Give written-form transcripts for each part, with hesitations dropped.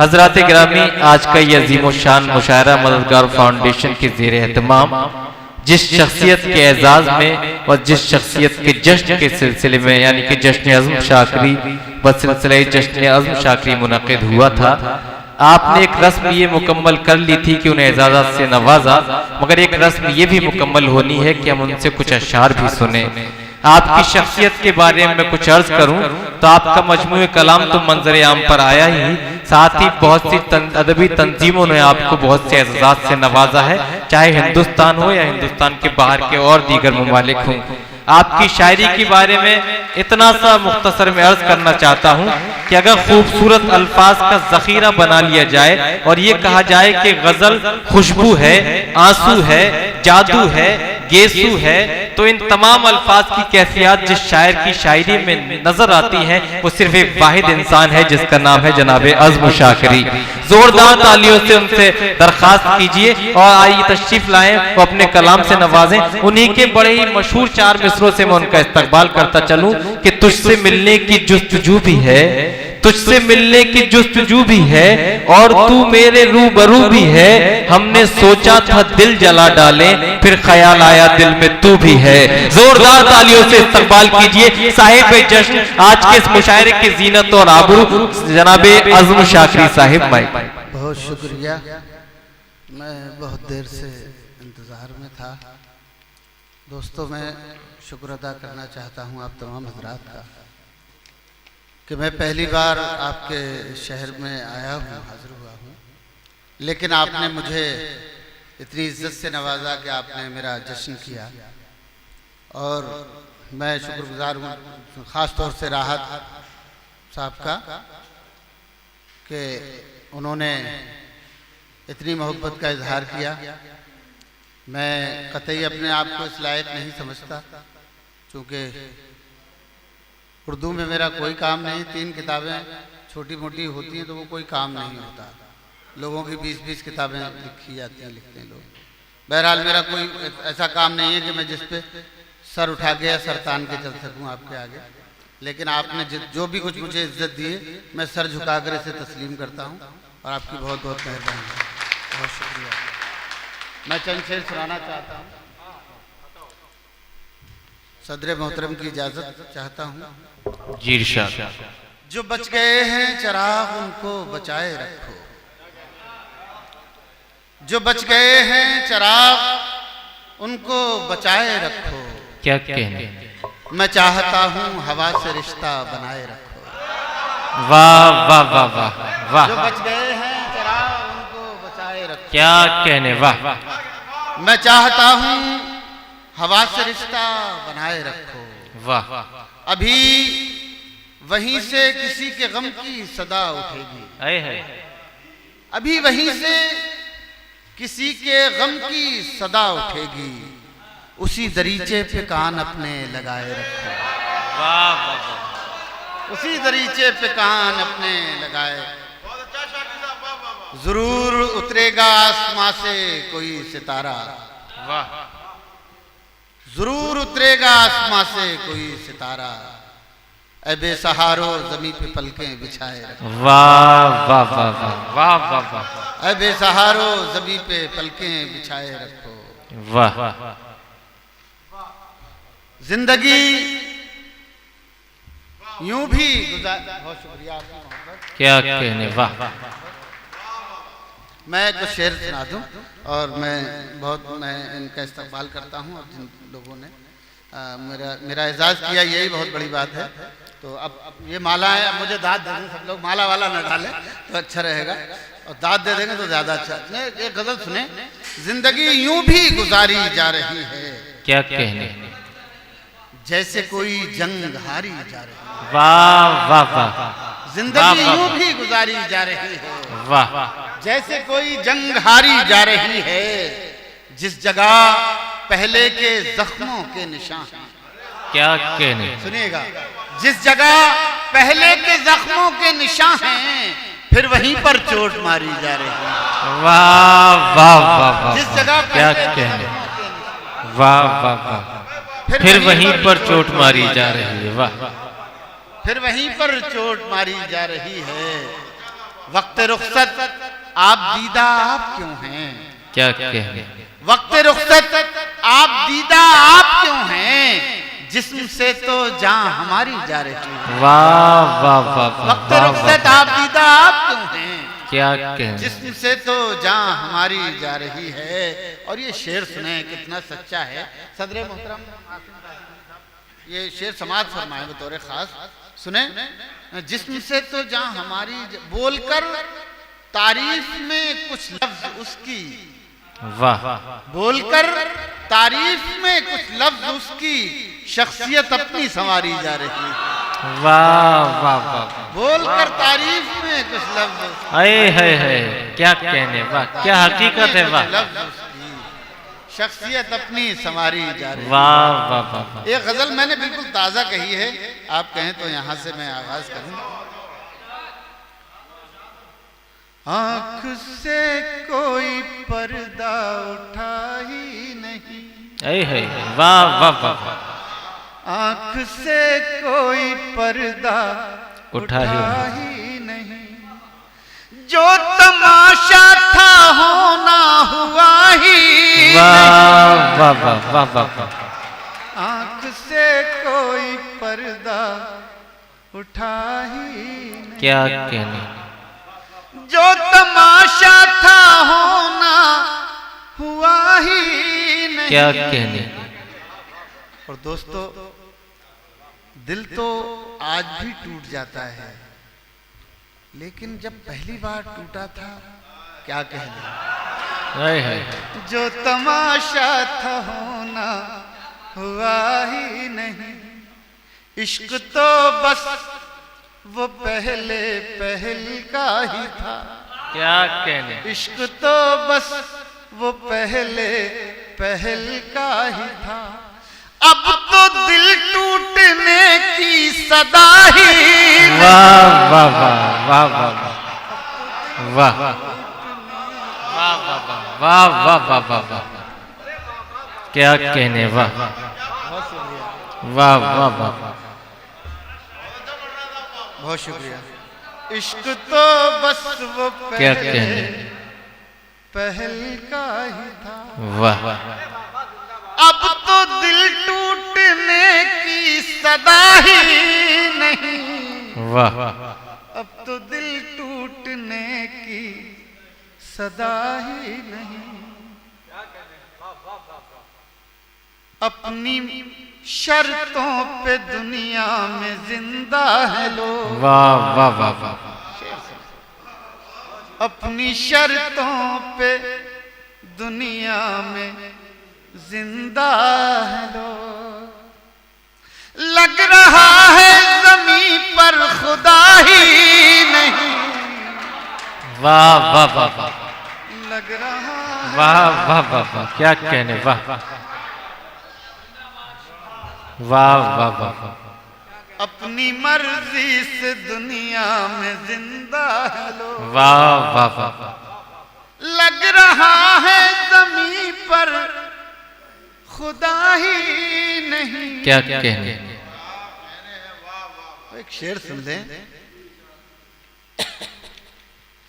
हजरात गिरामी, आज का ये अजीम शान मुशायरा मददगार फाउंडेशन के ज़ेर एहतमाम जिस शख्सियत के एजाज में और जिस शख्सियत के जश्न के सिलसिले में यानी कि जश्न अज़्म शाकरी व सिलसिला जश्न अज़्म शाकरी मुनक़िद हुआ था, आपने एक रस्म ये मुकम्मल कर ली थी कि उन्हें एजाज़त से नवाजा, मगर एक रस्म ये भी मुकम्मल होनी है कि हम उनसे कुछ अशार भी सुने। आपकी शख्सियत के बारे में कुछ अर्ज करूं तो आपका मजमूए कलाम तो मंजर आम पर आया ही, साथ ही बहुत सी अदबी तंजीमों ने आपको बहुत से एजाज़ात से नवाजा है, चाहे हिंदुस्तान हो या हिंदुस्तान के बाहर के और दीगर ममालिक हों। आपकी शायरी के बारे में इतना सा मुख्तसर में अर्ज करना चाहता हूँ कि अगर खूबसूरत अल्फाज का जखीरा बना लिया जाए और ये कहा जाए कि गजल खुशबू है, आंसू है, जादू है, गेसू है, तो इन तमाम अल्फाज की कैफियत जिस शायर की शायरी में नजर आती है वो सिर्फ एक वाहिद इंसान है जिसका नाम है जनाब अज़्म शाकरी। जोरदार तालियों से उनसे दरखास्त कीजिए और आइए तशरीफ लाएं, वो अपने कलाम से नवाजें। उन्हीं के बड़े ही मशहूर 4 मिसरों से मैं उनका इस्तकबाल करता चलूं कि तुझसे मिलने की जुस्तजू भी है, तुझसे मिलने की जुस्तजू भी है और तू मेरे रूबरू भी है। हमने सोचा था दिल जला डाले, फिर ख्याल आया दिल में तू भी है। जोरदार तालियों से इस्तकबाल कीजिए साहिब जश्न आज के इस मुशायरे की जीनत और आबरू जनाब अज़्म शाकरी साहिब। बहुत शुक्रिया, मैं बहुत देर से इंतजार में था। दोस्तों, मैं शुक्र अदा करना चाहता हूँ आप तमाम हजरात का कि मैं पहली बार आपके शहर में आया हूँ, हाजिर हुआ हूँ, लेकिन आपने मुझे इतनी इज्जत से नवाजा कि आपने मेरा जश्न किया और मैं शुक्रगुजार हूँ ख़ास तौर से राहत साहब का कि उन्होंने इतनी मोहब्बत का इजहार किया। मैं कतई अपने आप को इस लायक नहीं समझता, क्योंकि उर्दू में मेरा कोई काम नहीं। 3 किताबें छोटी मोटी होती हैं तो वो कोई काम नहीं होता। लोगों की 20-20 किताबें लिखी जाती हैं, लिखते हैं लोग। बहरहाल मेरा कोई ऐसा काम नहीं है कि मैं जिस पे सर उठा के या सर तान के चल सकूं आपके आगे, लेकिन आपने जो भी कुछ मुझे इज्जत दी है मैं सर झुकाकर इसे तस्लीम करता हूं और आपकी बहुत बहुत मेहरबानी है, बहुत शुक्रिया। मैं चंद शेर सुनाना चाहता हूँ, सदर मोहतरम की इजाजत चाहता हूँ। जी इरशाद। जो बच गए हैं चिराग उनको बचाए रखो, जो बच गए हैं चिराग उनको बचाए रखो। क्या कहने, मैं चाहता हूँ हवा से रिश्ता बनाए रखो। वाह वाह वाह वाह वाह। जो बच गए हैं चिराग उनको बचाए रखो। क्या कहने, वाह। मैं चाहता हूँ हवा से रिश्ता बनाए रखो। वाह। अभी वहीं से किसी के गम की सदा उठेगी, अभी वहीं से किसी के गम की सदा उठेगी। उसी दरीचे पे कान अपने लगाए रखो। वाह। उसी दरीचे पे कान अपने लगाए। जरूर उतरेगा आसमां से कोई सितारा, वाह। जरूर उतरेगा आसमां से कोई सितारा। ऐ बेसहारो जमीन पे पलकें बिछाए रखो। वाह वाह वाह वाह वाह वाह वाह। ऐ बेसहारो जमीन पे पलकें बिछाए रखो। वाह। जिंदगी यूं भी गुजार। बहुत शुक्रिया आपकी मोहब्बत। क्या कहने, वाह। मैं कुछ शेर सुना दूं और मैं इनका इस्तकबाल करता हूं और जिन लोगों ने मेरा एजाज किया यही बहुत बड़ी बात है। तो अब ये माला है, अब मुझे दाद दे दें सब लोग, माला वाला न डालें तो अच्छा रहेगा और दाद दे देंगे तो ज्यादा अच्छा। एक गजल सुने। जिंदगी यूं भी गुजारी जा रही है, क्या कहने, जैसे कोई जंग हारी जा रही है। वाह वाह वाह। जिंदगी यूं भी गुजारी जा रही है, वाह। जैसे कोई जंग हारी जा रही है। जिस जगह पहले के जख्मों के निशान, क्या कहने, सुनिएगा, जिस जगह पहले के जख्मों के निशान हैं, फिर वहीं पर चोट मारी जा रही है। वाह वाह वाह। जिस जगह क्या कहने, वाह वाह वाह। फिर वहीं पर चोट मारी जा रही है, वाह। फिर वहीं पर चोट मारी जा रही है। वक्त रुखसत आप दीदा आप क्यों हैं? क्या कहने, वक्त रुखसत आप दीदा आप क्यों हैं? जिस्म से तो जान हमारी जा रही है। वाह वाह वाह, वक्त रुखसत आप दीदा आप क्यों हैं? क्या कहने, जिस्म से तो जान हमारी जा रही है। और ये शेर सुने कितना सच्चा है। सदर मोहतरम ये शेर समाज फरमाए बतौर खास सुने। जिस्म से तो जान हमारी बोलकर तारीफ में कुछ लफ्ज उसकी, वाह, बोलकर तारीफ में कुछ लफ्ज उसकी शख्सियत अपनी संवारी जा रही है। वाह वाह वाह, बोलकर तारीफ में कुछ लफ्ज, अरे है क्या कहने, वाह क्या हकीकत है, वाह लफ्ज उसकी शख्सियत अपनी संवारी जा रही है। वाह वाह वाह, ये गजल मैंने बिल्कुल ताजा कही है। आप कहें तो यहां से मैं आगाज करूं। आंख से कोई पर्दा उठा ही नहीं, है वाह वाह वाह, आंख से कोई पर्दा उठा ही नहीं। जो तमाशा था होना हुआ ही वाह वाह वाह वाह वाह, आंख से कोई पर्दा उठा ही नहीं। क्या कहने, जो तमाशा था होना हुआ ही नहीं। क्या कहने, और दोस्तों दिल तो आज भी टूट जाता है, लेकिन जब पहली बार टूटा था क्या कहने। है जो तमाशा था होना हुआ ही नहीं। इश्क तो बस वो पहले पहल का ही था। क्या कहने, इश्क तो बस वो पहले पहल का ही था। अब तो दिल टूटने की सदा ही। वाह वाह वाह वाह वाह वाह वाह वाह वाह वाह वाह वाह, क्या कहने, वाह वाह वाह वाह, बहुत शुक्रिया। इश्क तो बस वो क्या पहले कहने, पहल का ही था। वाह अब तो दिल टूटने की सदा ही नहीं। वाह, अब तो दिल टूटने की सदा ही नहीं। अपनी शर्तों पे दुनिया में जिंदा है लोग। वाह वाह वाह वाह, अपनी शर्तों पे दुनिया में जिंदा है लोग। लग रहा है जमीन पर खुदा ही नहीं। वाह वाह वाह वाह, लग रहा है वाह वाह वाह वाह, क्या कहने, वाह वाह वाह वाह वाह, अपनी मर्जी से दुनिया में जिंदा है लोग। वाह वाह वाह वाह, लग रहा है जमीन पर खुदा ही नहीं। क्या कहने, एक शेर सुन लें,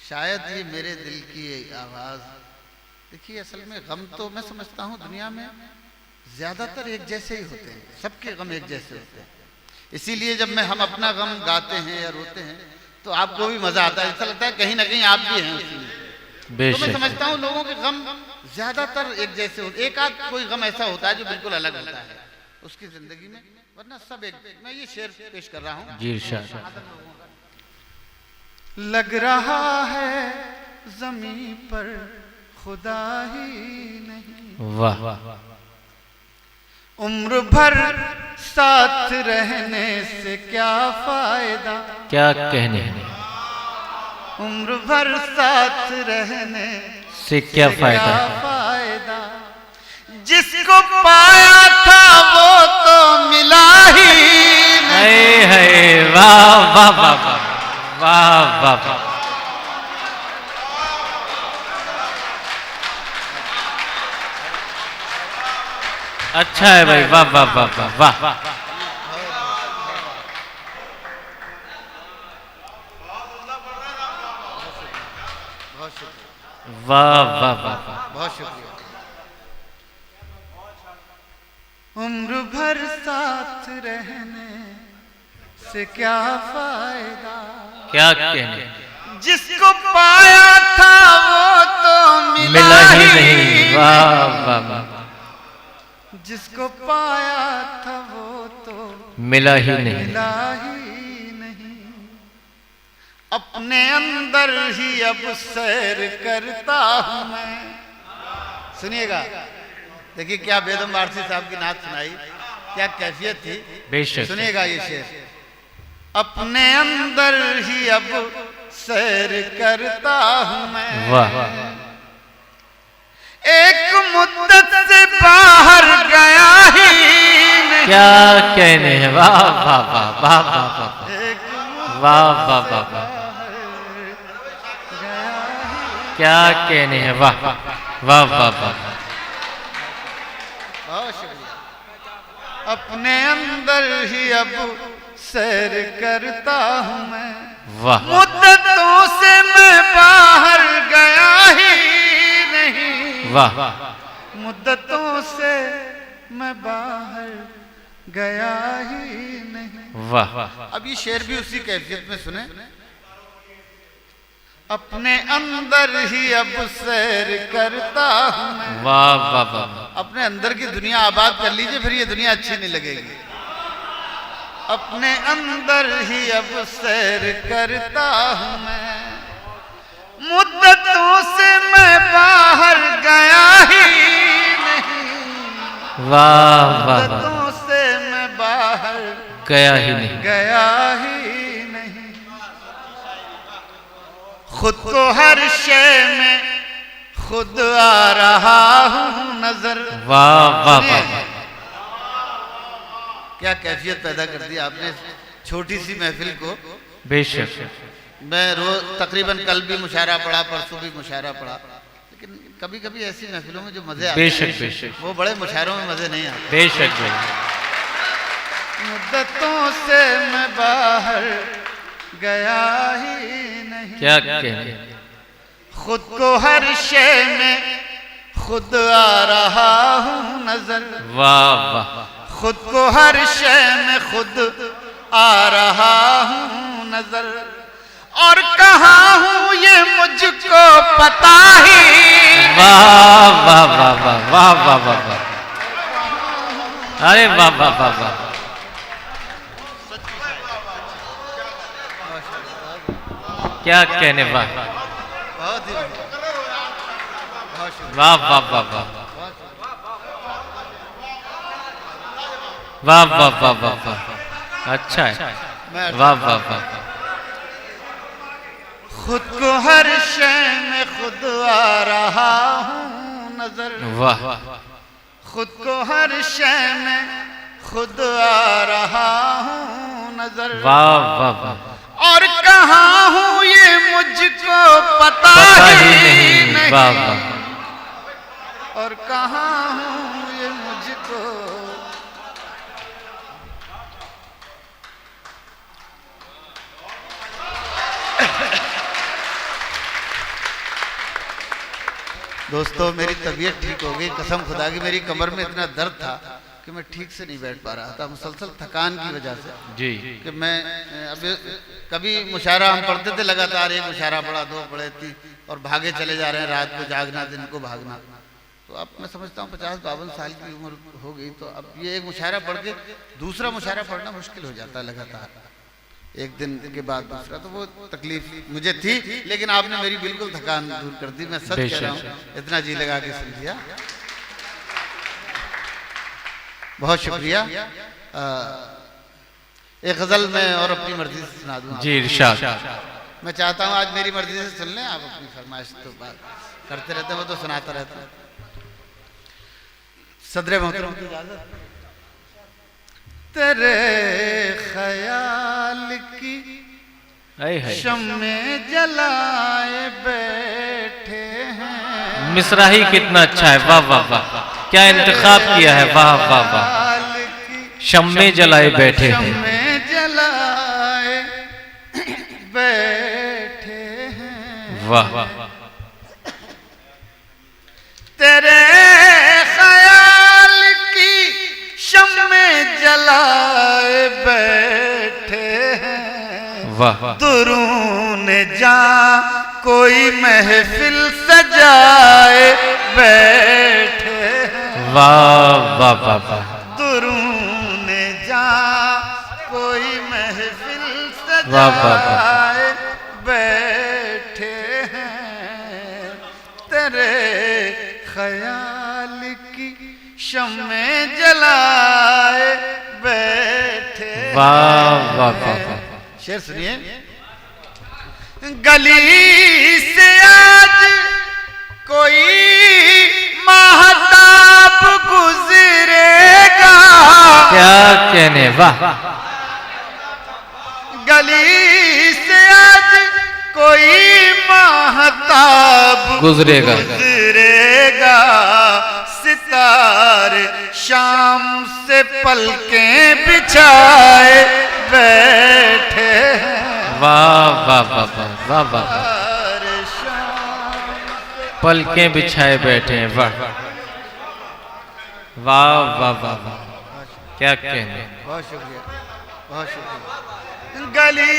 शायद ये मेरे दिल की आवाज। देखिए असल में गम तो मैं समझता हूँ दुनिया में ज्यादातर एक जैसे ही होते हैं, सबके गम एक जैसे होते हैं। इसीलिए जब हम अपना गम गाते हैं या रोते हैं तो आपको भी मजा आता है, ऐसा लगता है कहीं ना कहीं आप भी हैं उसी में। तो मैं बेशक, समझता हूँ लोगों के गम ज्यादातर एक जैसे होते, एक आध कोई गम ऐसा होता है जो बिल्कुल अलग होता है उसकी जिंदगी में, वरना सब एक। मैं ये शेर पेश कर रहा हूँ। जी इरशाद, लग रहा है जमीन पर खुदा ही नहीं। वाह, उम्र भर साथ रहने से क्या फायदा। क्या कहने, उम्र भर साथ रहने से क्या फायदा, फायदा। जिसको पाया था वो तो मिला ही नहीं। है वाह वाह वाह वाह वाह वाह, अच्छा है भाई, वाह वाह वाह वाह वाह, शुक्रिया, वाह वाह वाह वाह। बहुत शुक्रिया। उम्र भर साथ रहने से क्या फायदा, क्या कहने, जिसको पाया था वो तो मिला ही नहीं। वाह वाह वाह, जिसको पाया था वो तो मिला ही नहीं। मिला ही नहीं। अपने अंदर ही अब सैर करता हूं मैं। सुनिएगा, देखिए क्या बेदम वारसी साहब की नात सुनाई, क्या कैफियत थी। बेशक। सुनिएगा ये शेर, अपने अंदर ही अब सैर करता हूं मैं। वाह, एक मुद्दत से बाहर गया ही नहीं। क्या कहने हैं। वाह वाह वाह वाह वाह वाह एक वाह वाह वाह वाह, क्या कहने हैं। वाह वाह वाह वाह, बहुत शुक्रिया। अपने अंदर ही अब सैर करता हूं मैं। वाह, मुद्दतों से मैं बाहर गया ही नहीं। वाह, मुद्दतों से मैं बाहर गया ही नहीं। वाह, अब ये शेर भी उसी कैफियत में सुने। अपने अंदर ही अब सैर करता हूं मैं। वाह वाह वाह, अपने अंदर की दुनिया आबाद कर लीजिए, फिर ये दुनिया अच्छी नहीं लगेगी। अपने अंदर ही अब सैर करता हूं मैं। मुद्दतों से मैं बाहर गया ही नहीं। वाह वाह, मुद्दतों से मैं बाहर गया ही नहीं। गया ही नहीं। खुद को हर शय में खुद आ रहा हूं नजर। वाह वाह वाह, क्या कैफियत पैदा कर दी आपने छोटी सी महफिल को। बेशक। मैं रोज तकरीबन कल भी मुशायरा पढ़ा, परसों भी मुशायरा पढ़ा, लेकिन कभी कभी ऐसी महफिलों में जो मजे आते बेशक हैं बेशक, वो बड़े मुशायरों में मजे नहीं आते। बेशक भाई। मुद्दतों से मैं बाहर गया ही नहीं। क्या कहने, खुद को हर शय में खुद आ रहा हूं नजर। वाह वाह, खुद को हर शय में खुद आ रहा हूं नजर। और कहाँ हूं ये मुझको पता ही। वाह वाह वाह वाह वाह वाह वाह वाह, अरे वाह वाह वाह वाह, क्या कहने। वाह बहुत ही बहुत शुक्रिया। वाह वाह वाह वाह वाह वाह वाह वाह वाह, अच्छा है। वाह वाह वाह, खुद को हर शय में खुद आ रहा हूं नजर। वाह, खुद को हर शय में खुद आ रहा हूं नजर। वाह वाह वाह, और कहाँ हूं ये मुझको पता ही नहीं। वाह वाह, और कहाँ हूं ये मुझको। दोस्तों मेरी तबीयत ठीक हो गई, कसम खुदा की। मेरी कमर में इतना दर्द था कि मैं ठीक से नहीं बैठ पा रहा था, मुसलसल थकान की वजह से जी। कि मैं अब कभी मुशायरा हम पढ़ते थे लगातार, एक मुशायरा पढ़ा, दो पढ़े, तीन, और भागे चले जा रहे हैं। रात को जागना, दिन को भागना। तो अब मैं समझता हूँ 50-52 साल की उम्र हो गई, तो अब ये एक मुशायरा पढ़ के दूसरा मुशायरा पढ़ना मुश्किल हो जाता है लगातार, एक दिन के बाद दूसरा। तो वो तकलीफ मुझे थी, लेकिन आपने मेरी बिल्कुल थकान दूर कर दी। मैं सच कह रहा हूँ, इतना जी लगा के सुन लिया। बहुत शुक्रिया। एक गजल मैं और अपनी मर्जी से सुना दूं जी, इरशाद। मैं चाहता हूं आज मेरी मर्जी से सुन लें, आप अपनी फरमाइश तो बात करते रहते हैं, वो तो सुनाता रहता है। सदर मोहतरम की इजाजत। तेरे ख्याल की शम्मे जलाए बैठे हैं। मिसरा ही कितना अच्छा है। वाह वाह वाह, क्या इंतखाब किया है। वाह वाह वाह, शम्मे जलाए बैठे हैं। शम्मे जलाए बैठे हैं। वाह, वाह दुरून जा कोई महफिल सजाए बैठे वाह वाह वाह वाह दुरून जा कोई महफिल वाह, वाह, वाह। सजाए बैठे हैं तेरे ख्याल की शम्मे जलाए बैठे वाह वाह वाह वाह शेर सुनिए गली से आज कोई महताब गुजरेगा क्या कहने वाह गली से आज कोई महताब गुजरेगा। गुजरेगा सितारे शाम से पलकें बिछाए बैठे हैं वाह वाह वाह वाह वाह वाह सितारे शाम पलकें बिछाए बैठे हैं वाह वाह वाह वाह वाह क्या कहने बहुत शुक्रिया बहुत शुक्रिया गली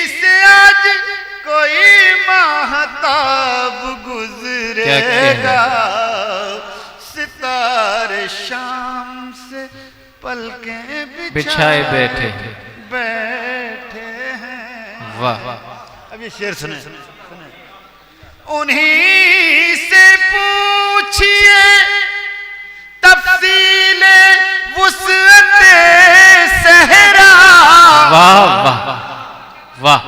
से आज कोई महताब गुजरेगा सितारे शाम से पलकें बिछाए बैठे हैं बैठे हैं वाह अब ये शेर सुने उन्हीं से पूछिए तफसीले वुसअते सहरा वाह वाह वाह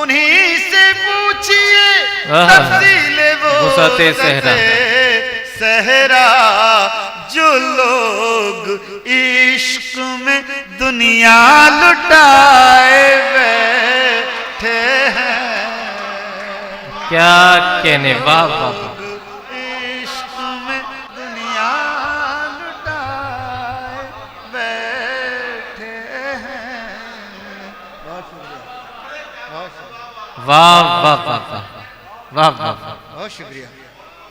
उन्हीं से पूछिए आहा। तफसीले वुसअते सहरा। सहरा जो लोग इश्क में दुनिया लुटाए बैठे हैं क्या कहने वाह वाह वाह इश्क में दुनिया लुटाए बैठे हैं बहुत शुक्रिया बहुत शुक्रिया वाह वाह वाह वाह वाह वाह बहुत शुक्रिया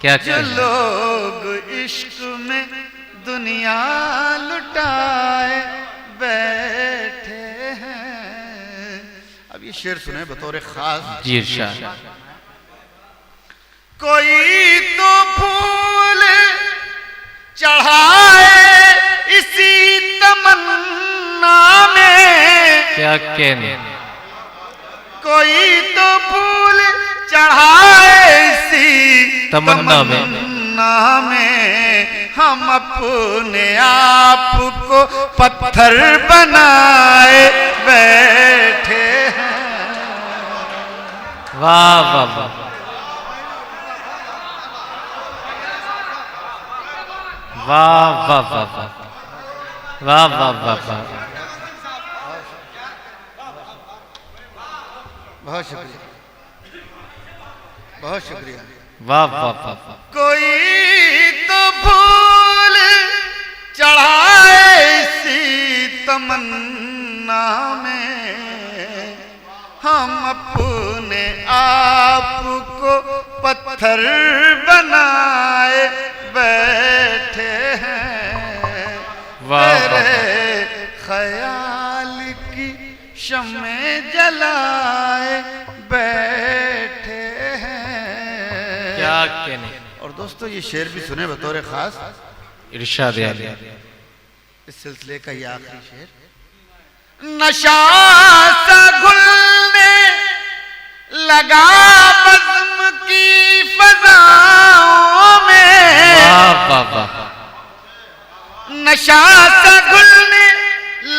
क्या जो कहने लोग इश्क में दुनिया लुटाए बैठे हैं अब ये शेर सुने बतौर खास जी इरशाद कोई तो फूल चढ़ाए इसी तमन्ना में क्या कहने कोई तो फूल चढ़ाए इसी तमन्ना में। तमन्ना में हम अपने आप को पत्थर बनाए बैठे हैं वाह वाह वाह वाह वाह वाह वाह वाह वाह वाह वाह बहुत शुक्रिया बहुत शुक्रिया वाह वाह वाह वाह कोई तो फूल चढ़ाए इसी तमन्ना में हम अपने आप को पत्थर बनाए बैठे हैं वाह, वाह, तेरे ख्याल की शम्मे जलाए बैठे हैं क्या कहने और दोस्तों ये शेर भी सुने बतौर खास इरशाद आली इस सिलसिले का ये आखिरी शेर नशा सा घुलने लगा बज़्म की फज़ाओं में वाह वाह वाह नशा सा घुलने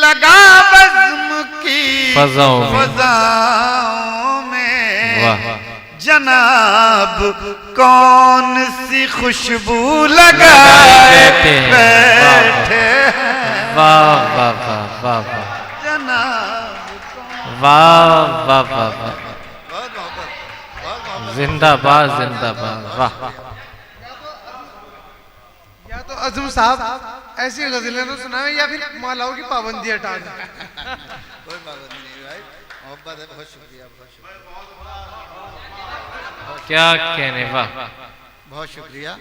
लगा बज़्म की फज़ाओं में। फज़ाओं में वाह जनाब कौन सी खुशबू लगाए बैठे हैं वाह वाह वाह वाह वाह जनाब वाह वाह वाह वाह बहुत मोहब्बत बहुत मोहब्बत जिंदाबाद जिंदाबाद वाह या तो अज़म साहब ऐसी गजलें तो सुनाए या फिर मालाओं की पाबंदी हटा दें कोई पाबंदी नहीं भाई मोहब्बत है बहुत शुक्रिया क्या कहने वाह बहुत शुक्रिया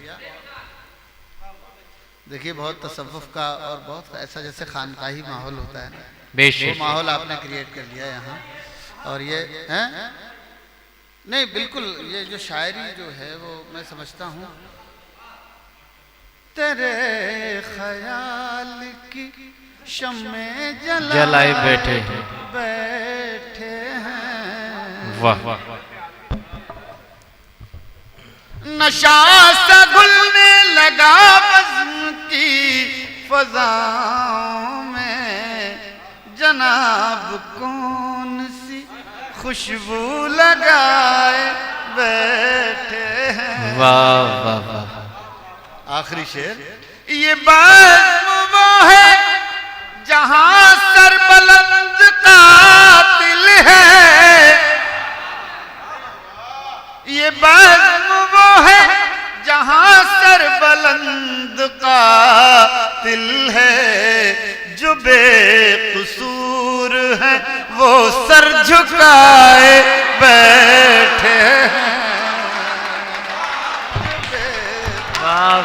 देखिए बहुत तसव्वुफ का और बहुत ऐसा जैसे खानकाही माहौल होता है ना वो बेशक माहौल आपने क्रिएट कर लिया यहाँ और ये हैं नहीं, बिल्कुल ये जो शायरी जो है वो मैं समझता हूँ। तेरे ख्याल की शम्मे जलाए बैठे हैं, बैठे हैं। वाह वाह, नशा सा घुलने लगा बज़्म की फ़ज़ाओं में, जनाब कौन सी खुशबू लगाए बैठे हैं। वाह वाह वाह। आखिरी शेर, ये बज़्म वो है जहां सरबलंद कातिल है, ये बज़्म वो है जहां सरबलंद कातिल है, जो बेकसूर है वो सर झुकाए बैठे हैं। वाह,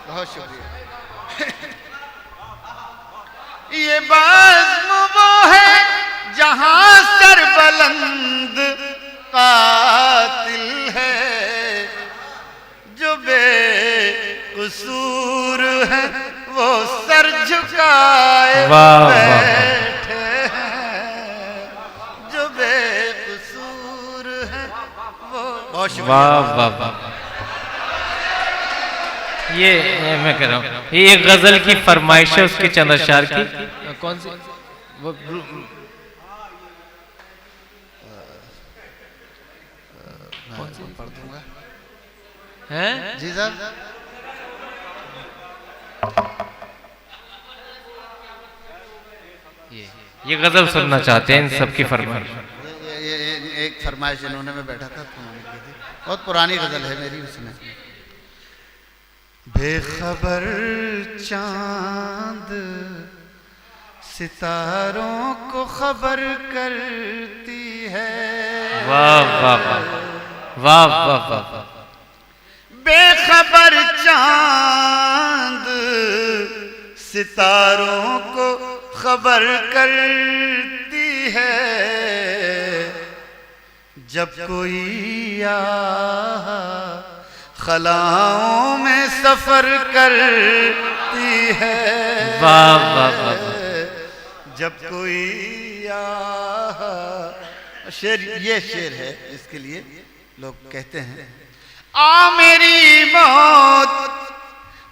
बहुत शुक्रिया। ये बज़्म वो है जहां सरबलंद कातिल है, जो बेकसूर है वो सर झुकाए बैठे हैं, जो बेकसूर है वो। बहुत शुक्रिया। वाह वाह वाह। ये मैं कह रहा हूँ, ये एक गजल की फरमाइश है उसके चंद अशआर की। कौन सी वो पढ़ दूंगा हैं? जी साहब। ये गजल सुनना चाहते हैं इन सबकी फरमाइश। ये एक फरमाइश इन्होंने में बैठा था तो मैंने की थी। बहुत पुरानी गजल है मेरी उसमें। बेखबर चांद सितारों को खबर करती है। वाह वाह वाह वाह वाह वाह। बेखबर चांद सितारों को खबर करती है, जब कोई खलाओं में सफर करती है। वाह वाह वाह। जब कोई शेर, ये शेर है इसके लिए लोग कहते हैं, आ मेरी मौत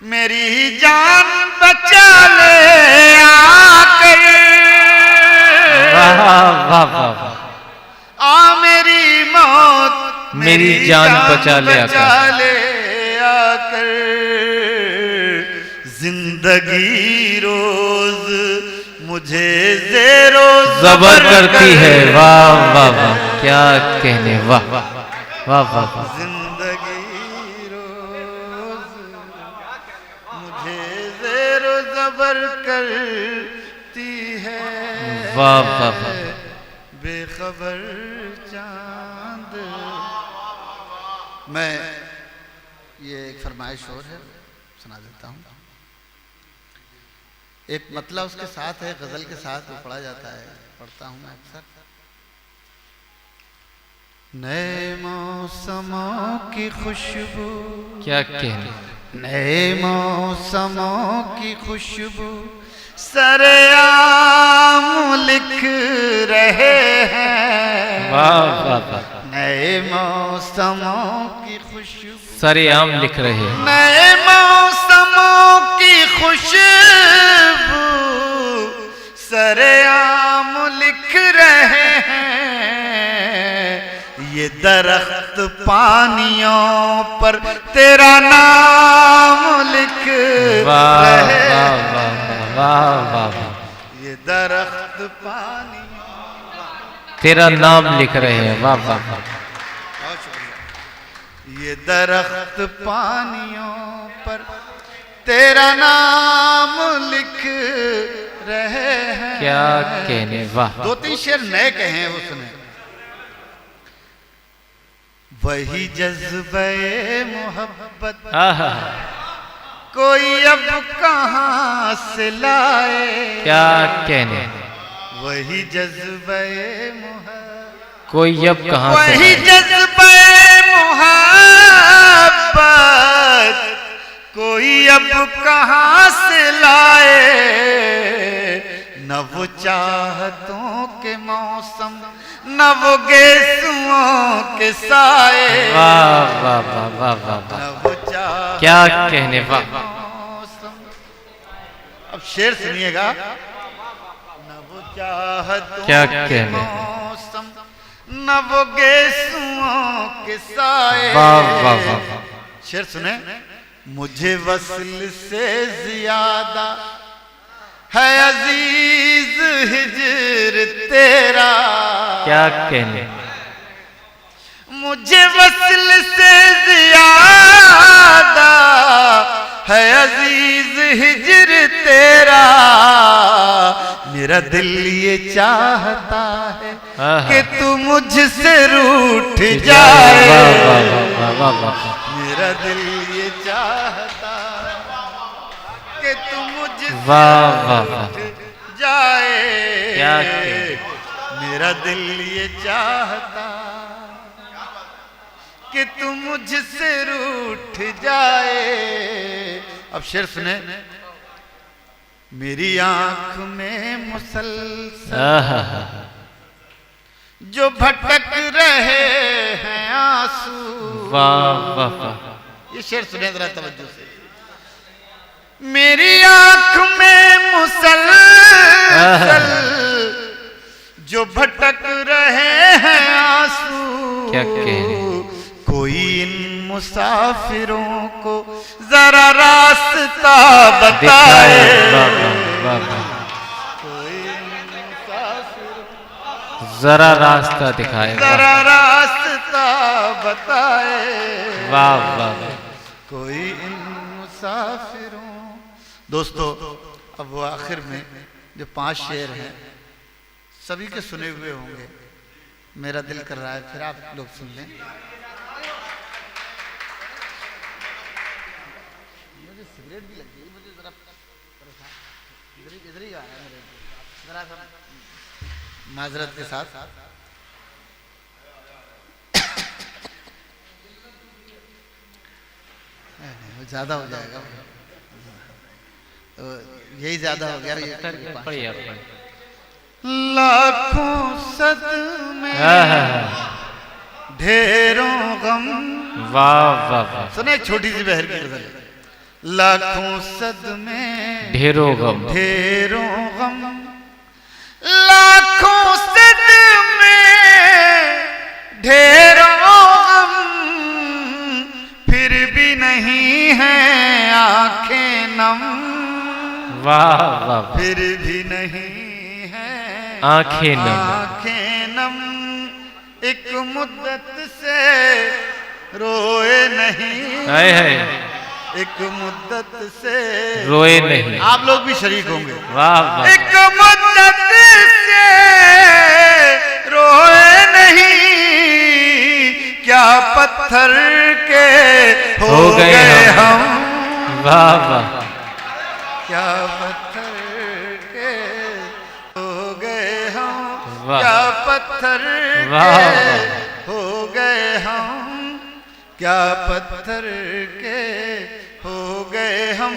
मेरी जान बचा ले आकर। वाह वाह वाह। आ मेरी मौत मेरी जान बचा ले आकर। जिंदगी रोज मुझे ज़ेरो ज़बर करती है। वाह वाह वाह, क्या कहने। वाह वाह वाह वाह। जिंदगी रोज मुझे ज़ेरो ज़बर करती है। वाह वाह वाह। बेखबर चांद। मैं ये एक फरमाइश और है, सुना देता हूँ। एक मतलब उसके साथ है, गजल के साथ वो पढ़ा जाता है, पढ़ता हूँ मैं अक्सर। नए मौसमों की खुशबू, क्या कहने। नए मौसमों की खुशबू सरेआम लिख रहे हैं। वाह वाह वाह। नए मौसमों की खुशबू सरेआम लिख रहे हैं। नए मौसमों की खुशबू सरेआम लिख रहे हैं। ये दरख्त पानियों पर तेरा नाम लिख रहे हैं। वाह वाह। ये दरख्त पानियों तेरा नाम लिख रहे हैं। वाह वाह वाह। ये दरख्त पानियों पर तेरा नाम लिख रहे हैं। क्या कहने। वाह। दो तीन शेर नए कहे हैं उसने। वही जज्बे मोहब्बत आहा, कोई अब कहाँ से लाए। क्या कहने, वही जज्बे मोहब्बत, कोई अब कहाँ से वही लाए। जज्बे मोहब्बत कोई अब कहाँ से लाए। न वो चाहतों के मौसम न वो गेसुओं के साए। वाह वाह वाह वाह वाह वाह, न वो चाहतों क्या कहने, वाह। के मौसम। अब शेर सुनिएगा। न वो चाहतों क्या के कहने, मौसम न वो गेसुओं के साए। वाह वाह वाह वाह। शेर सुने। मुझे वस्ल से ज्यादा है अजीज हिजर तेरा। क्या कहने, मुझे वस्ल से ज्यादा है अजीज हिजर तेरा। मेरा दिल ये चाहता है आहा। कि तू मुझसे रूठ वाह जाए। वाह वाह वाह वाह वाह। मेरा दिल ये चाहता कि तू मुझसे वाह वाह वाह। रूठ जाए। क्या कहने, मेरा दिल ये चाहता कि तू मुझसे रूठ जाए। अब शेर सुने। मेरी आंख में मुसलसल आहा, जो भटक रहे हैं आंसू। वाह वाह वाह। ये शेर सुने जरा तवज्जो से। मेरी आंख में मुसलसल जो भटक रहे हैं आंसू। क्या कहने, कोई इन मुसाफिरों को जरा रास्ता बताए। वाह वाह वाह वाह। कोई इन मुसाफिरों जरा रास्ता दिखाए, वाह जरा रास्ता बताए। वाह वाह वाह। कोई इन मुसाफिरों। दोस्तों अब वो आखिर में जो 5 शेर हैं सभी के सुने हुए होंगे। मेरा दिल कर रहा है फिर आप लोग सुन लें। मुझे सिगरेट भी लग गई, मुझे जरा इधर ही आ रहा है मेरे, जरा सा माजरत के साथ। ज्यादा हो जाएगा तो यही ज्यादा हो गया। ये पढ़िए आप, पढ़िए। लाखों सदमे आहा, ढेरों गम। वाह वाह वाह। सुने छोटी सी बहर की गजल। लाखों सदमे ढेरों गम, ढेरों गम लाखों सदमे ढेरों गम फिर भी नहीं है आंखें नम। वाह वाह वाह। फिर भी नहीं है आंखें नम, आंखें नम। एक मुद्दत से रोए नहीं। हाय हाय, एक मुद्दत से रोए नहीं। आप लोग भी शरीक होंगे। वाह वाह। एक मुद्दत से रोए नहीं। क्या पत्थर के हो गए हम। वाह वाह। क्या पत्थर के हो गए हम। वाह। क्या पत्थर वाह, के वाह। हो गए हम। क्या पत्थर के हो गए हम।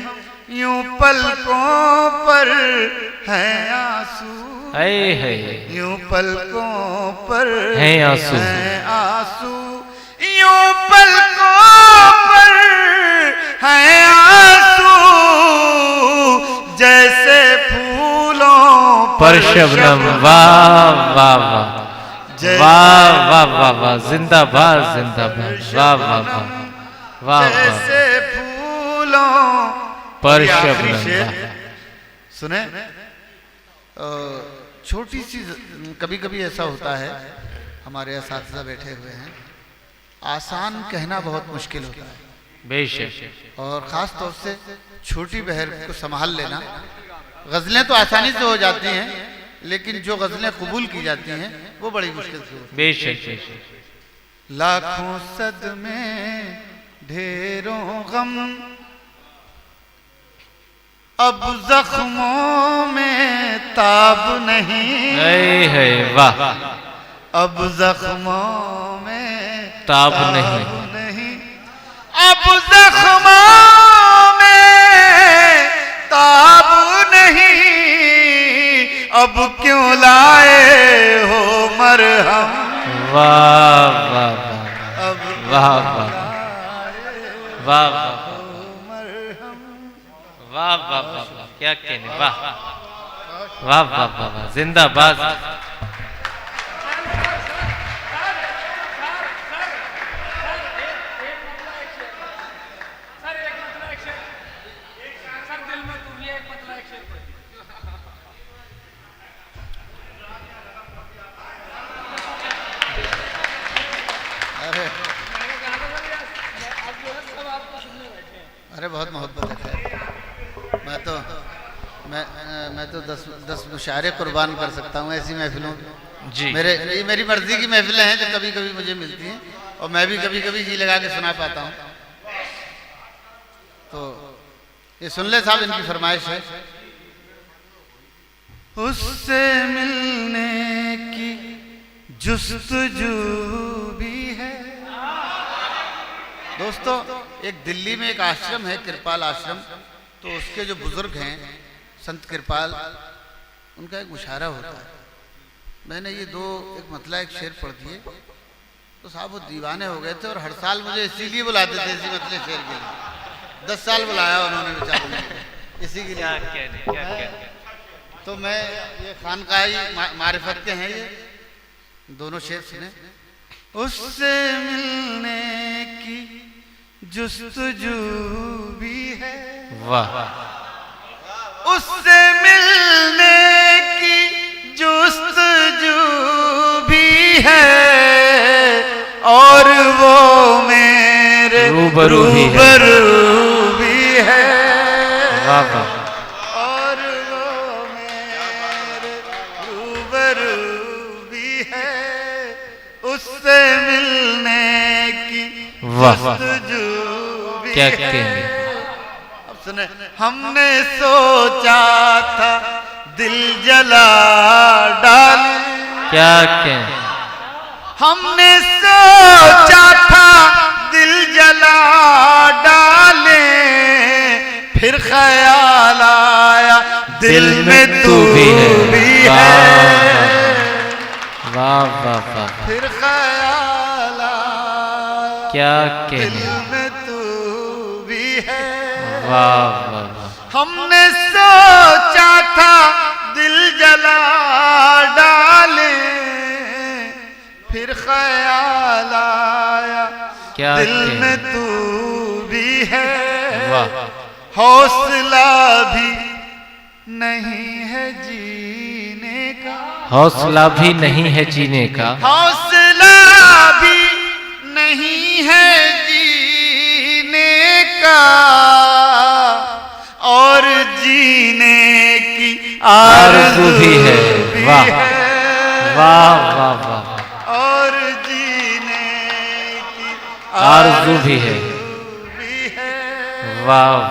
यूं पलकों पर हैं आंसू। हाय हाय, यूं पलकों पर हैं आंसू। हैं आंसू। यूं पलकों पर हैं आंसू। जैसे फूलों पर शबनम। वाह वाह वाह। वाह वाह वाह वाह। जिंदाबाद जिंदाबाद। वाह वाह वाह वाह वाह। जैसे फूलों पर ये आखिरी शबनम। शेर वाह। सुने। छोटी सी कभी कभी ऐसा होता है हमारे असातिज़ा बैठे हुए हैं। आसान कहना बहुत मुश्किल होता है बेशक। और ख़ास तौर से छोटी बहर को संभाल लेना। गज़लें तो आसानी से हो जाती हैं लेकिन जो गज़लें कबूल की जाती हैं वो बड़ी मुश्किल से होती हैं। बेशक बेशक। लाखों सदमे ढेरों गम, अब जख्मों में ताब नहीं। है वाह, अब जख्मों में ताब नहीं, अब जख्मों में ताब नहीं, अब क्यों लाए हो मरहम। वाह वाह अब वाह वाह वाह वाह वाह वाह वाह, क्या कहने, वाह वाह वाह वाह वाह, जिंदाबाद। अरे बहुत मोहब्बत है। मैं तो 10 मुशायरे कुर्बान कर सकता हूँ ऐसी महफिलों में। जी, ये मेरी मर्जी की महफिलें हैं जो कभी कभी मुझे मिलती हैं, और मैं भी कभी कभी जी लगा के सुना पाता हूँ। तो ये सुन ले साहब, इनकी फरमाइश है। उससे मिलने की जुस्तजू भी है। दोस्तों, एक दिल्ली में एक आश्रम है, कृपाल आश्रम। तो उसके जो बुजुर्ग हैं संत कृपाल, उनका एक मुशायरा होता है। मैंने ये एक मतला एक शेर पढ़ दिए तो साहब वो दीवाने हो गए थे, और हर साल मुझे इसीलिए बुलाते थे इसी मतले शेर के लिए। 10 साल बुलाया उन्होंने बेचारों ने इसी के लिए। तो मैं ये खानकाही मारिफत के हैं, ये दोनों शेर सुने। उससे मिलने की जुस्तजू भी है, वाह, उससे मिलने की जुस्तजू भी है, और वो मेरे रूबरू भी है। वाह वाह, और वो मेरे रूबरू भी है, उससे मिलने की जुस्तजू भी क्या है। कहेंगे। अब सुने, हमने सोचा था दिल जला डाल, क्या कहें, हमने सोचा था दिल जला डाले, फिर ख्याल आया दिल में तू भी है। वाह वाह वाह, फिर ख्याल आया क्या दिल कहने, में तू भी है। वाह वाह वाह, हमने सोचा था दिल जला डाले, फिर ख्याल आया क्या दिल कहने, में तू भी है। वाह, हौसला भी नहीं है जीने का, हौसला भी नहीं है जीने का, हौसला भी नहीं है जीने का, और जीने की आरज़ू भी है। वाह वाह वाह वाह, और जीने की आरज़ू भी है। वाह वाह,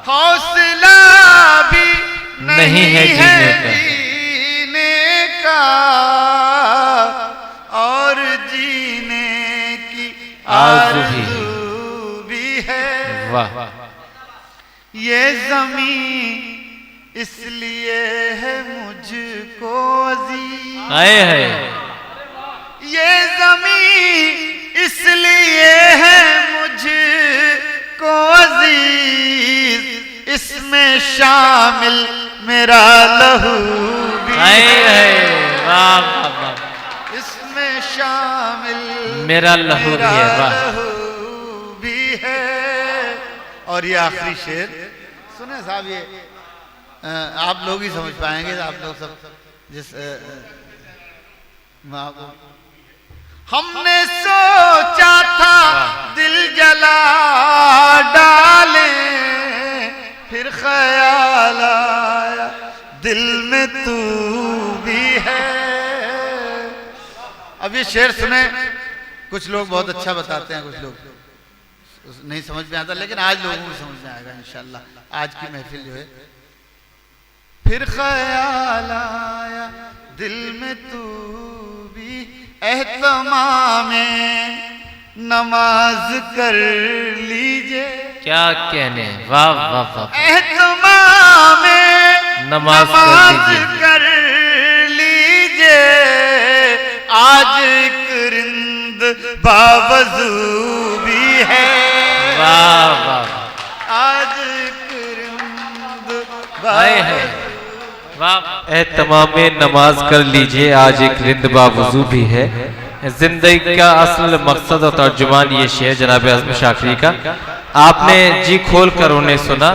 हौसला भी नहीं है जीने का, जीने का, और जीने की आरज़ू भी है। वाह, ये ज़मीं इसलिए है मुझको अज़ीज़, आए है, ये ज़मीं इसलिए है मुझको अज़ीज़, इसमें शामिल मेरा लहू भी है। वाह वाह वाह, इसमें शामिल मेरा लहू भी है। वाह, लहू भी है। और ये आखिरी शेर सुने साहब, ये आप लोग ही समझ पाएंगे, आप लोग सब जिस हमने सोचा था दिल जला डाले, फिर ख्याल आया दिल में तू भी है। अब ये शेर सुने, कुछ लोग बहुत अच्छा बताते हैं, कुछ लोग नहीं समझ में आता, लेकिन आज लोगों को समझ में आएगा इंशाल्लाह। आज की महफिल जो है, फिर ख्याल आया दिल में तू भी एहतमाम नमाज कर लीजिए। क्या कहने, वाह वाह वाह। एहतमाम नमाज कर लीजिए। आज एक रिंद बावजू भी है। वाह वाह। आज एक रिंद आए हैं, वाह। एहतमाम नमाज कर लीजिए, आज एक रिंद बावजू भी है। जिंदगी का असल मकसद और तर्जुमान ये शेर जनाब आज़म शाकरी का, आपने जी खोल कर उन्हें सुना।